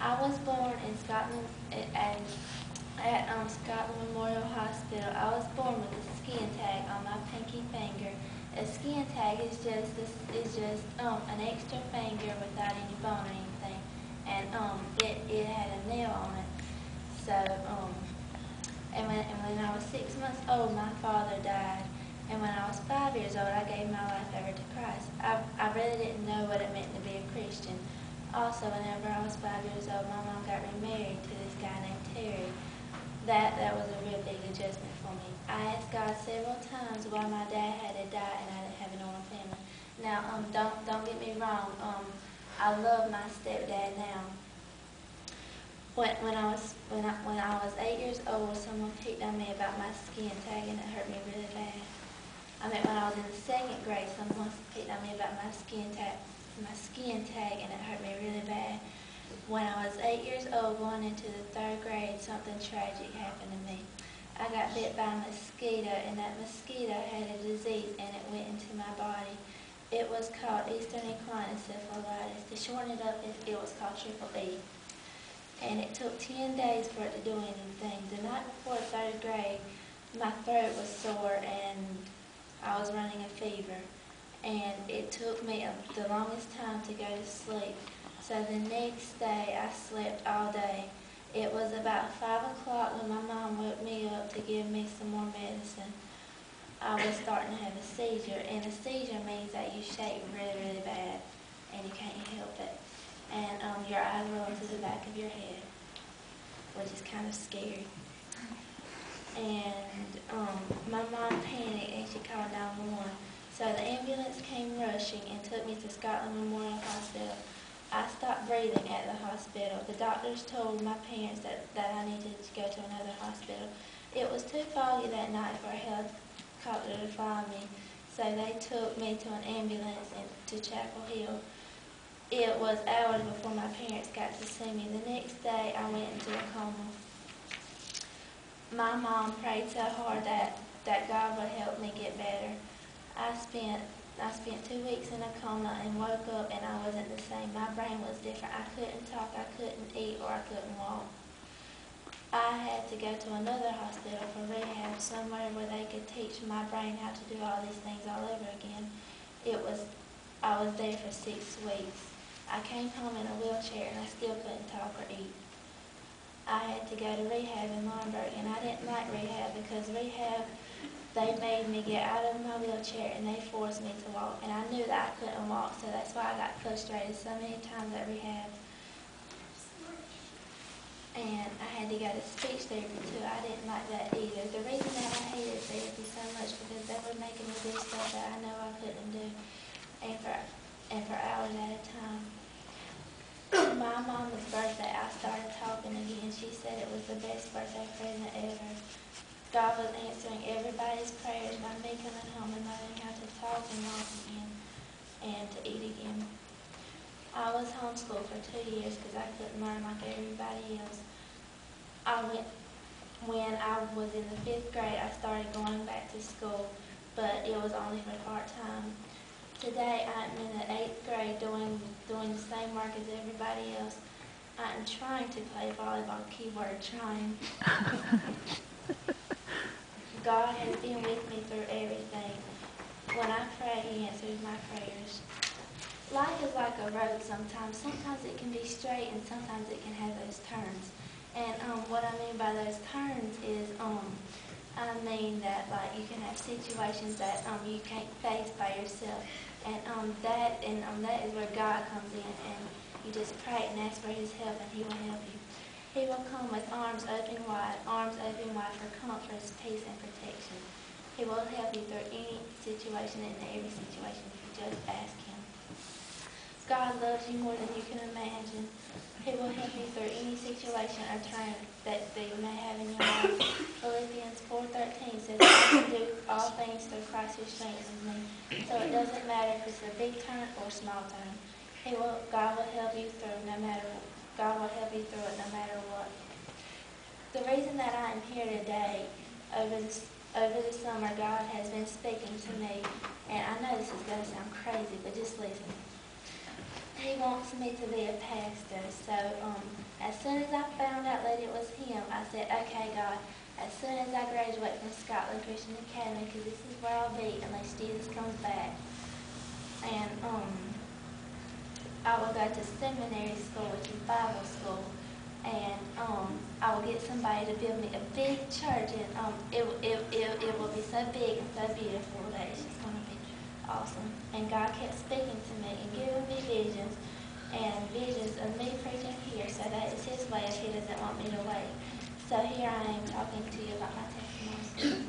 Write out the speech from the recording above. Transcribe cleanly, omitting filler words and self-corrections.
I was born in Scotland at Scotland Memorial Hospital. I was born with a skin tag on my pinky finger. A skin tag is just an extra finger without any bone or anything, and it had a nail on it. So and when I was 6 months old, my father died. And when I was 5 years old, I gave my life over to Christ. I really didn't know what it meant to be a Christian. Also, whenever I was 5 years old, my mom got remarried to this guy named Terry. That was a real big adjustment for me. I asked God several times why my dad had to die and I didn't have a normal family. Now, don't get me wrong. I love my stepdad now. When I was 8 years old, someone picked on me about my skin tag and it hurt me really bad. When I was in the 2nd grade, someone picked on me about my skin tag and it hurt me really bad. When I was 8 years old, going into the 3rd grade, something tragic happened to me. I got bit by a mosquito, and that mosquito had a disease, and it went into my body. It was called Eastern Equine Encephalitis. To shorten it up, it was called Triple E. And it took 10 days for it to do anything. The night before 3rd grade, my throat was sore, and I was running a fever. And it took me the longest time to go to sleep. So the next day, I slept all day. It was about 5 o'clock when my mom woke me up to give me some more medicine. I was starting to have a seizure, and a seizure means that you shake really, really bad, and you can't help it. And your eyes roll to the back of your head, which is kind of scary. And my mom panicked, and she called 911. So the ambulance came rushing and took me to Scotland Memorial Hospital. I stopped breathing at the hospital. The doctors told my parents that I needed to go to another hospital. It was too foggy that night for a helicopter to find me, so they took me to an ambulance to Chapel Hill. It was hours before my parents got to see me. The next day, I went into a coma. My mom prayed so hard that God would help me get better. I spent 2 weeks in a coma and woke up, and I wasn't the same. My brain was different. I couldn't talk, I couldn't eat, or I couldn't walk. I had to go to another hospital for rehab, somewhere where they could teach my brain how to do all these things all over again. I was there for 6 weeks. I came home in a wheelchair, and I still couldn't talk or eat. I had to go to rehab in Lombard, and I didn't like rehab because rehab, they made me get out of my wheelchair and they forced me to walk. And I knew that I couldn't walk, so that's why I got frustrated so many times at rehab. And I had to go to speech therapy too. I didn't like that either. The reason that I hated therapy so much because they were making me do stuff that I know I couldn't do, and for hours at a time. My mom's birthday, I started talking again. She said it was the best birthday present ever. God was answering everybody's prayers by me coming home and learning how to talk and walk again and to eat again. I was homeschooled for 2 years because I couldn't learn like everybody else. When I was in the 5th grade, I started going back to school, but it was only for part-time. Today, I'm in the 8th grade doing the same work as everybody else. I'm trying to play volleyball, keyword trying. God has been with me through everything. When I pray, He answers my prayers. Life is like a road sometimes. Sometimes it can be straight and sometimes it can have those turns. And what I mean by those turns is, I mean that like you can have situations that you can't face by yourself. And that is where God comes in, and you just pray and ask for His help, and He will help you. He will come with arms open wide for comfort, peace, and protection. He will help you through any situation and every situation if you just ask Him. God loves you more than you can imagine. He will help you through any situation or turn that you may have in your life. Philippians 4:13 says, I can do all things through Christ who strengthens me. So it doesn't matter if it's a big turn or a small turn. God will help you through it no matter what. The reason that I am here today, over the summer, God has been speaking to me, and I know this is going to sound crazy, but just listen. he wants me to be a pastor. So as soon as I found out that it was him, I said, okay, God, as soon as I graduate from Scotland Christian Academy, because this is where I'll be unless Jesus comes back. And I will go to seminary school, which is Bible school, and I will get somebody to build me a big church, and it will be so big and so beautiful that it's just going to be awesome. And God kept speaking to me and giving me visions, and visions of me preaching here, so that is His way if He doesn't want me to wait. So here I am talking to you about my testimony.